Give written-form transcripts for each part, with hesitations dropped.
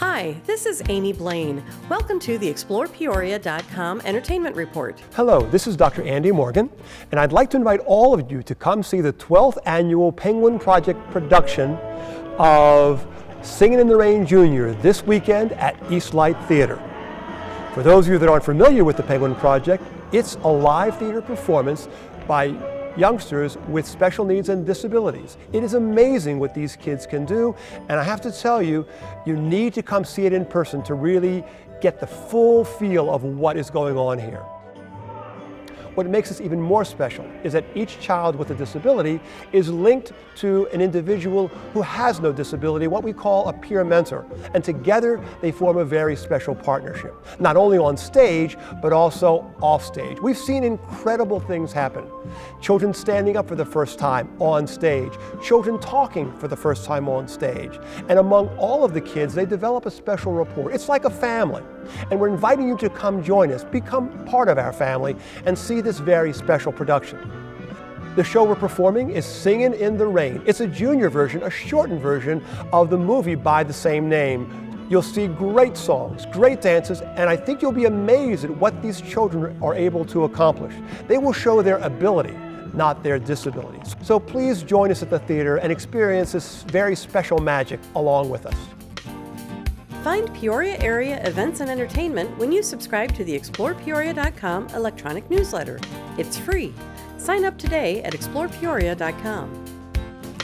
Hi, this is Amy Blaine. Welcome to the ExplorePeoria.com Entertainment Report. Hello, this is Dr. Andy Morgan, and I'd like to invite all of you to come see the 12th annual Penguin Project production of Singin' in the Rain Jr. this weekend at Eastlight Theater. For those of you that aren't familiar with the Penguin Project, it's a live theater performance by youngsters with special needs and disabilities. It is amazing what these kids can do, and I have to tell you, you need to come see it in person to really get the full feel of what is going on here. What makes this even more special is that each child with a disability is linked to an individual who has no disability, what we call a peer mentor. And together they form a very special partnership, not only on stage, but also off stage. We've seen incredible things happen. Children standing up for the first time on stage, children talking for the first time on stage. And among all of the kids, they develop a special rapport. It's like a family. And we're inviting you to come join us, become part of our family, and see this very special production. The show we're performing is Singin' in the Rain. It's a junior version, a shortened version of the movie by the same name. You'll see great songs, great dances, and I think you'll be amazed at what these children are able to accomplish. They will show their ability, not their disabilities. So please join us at the theater and experience this very special magic along with us. Find Peoria area events and entertainment when you subscribe to the ExplorePeoria.com electronic newsletter. It's free. Sign up today at ExplorePeoria.com.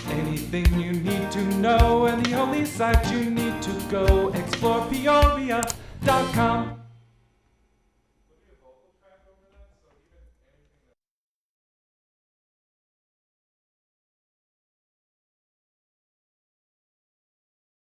Anything you need to know, and the only site you need to go, ExplorePeoria.com.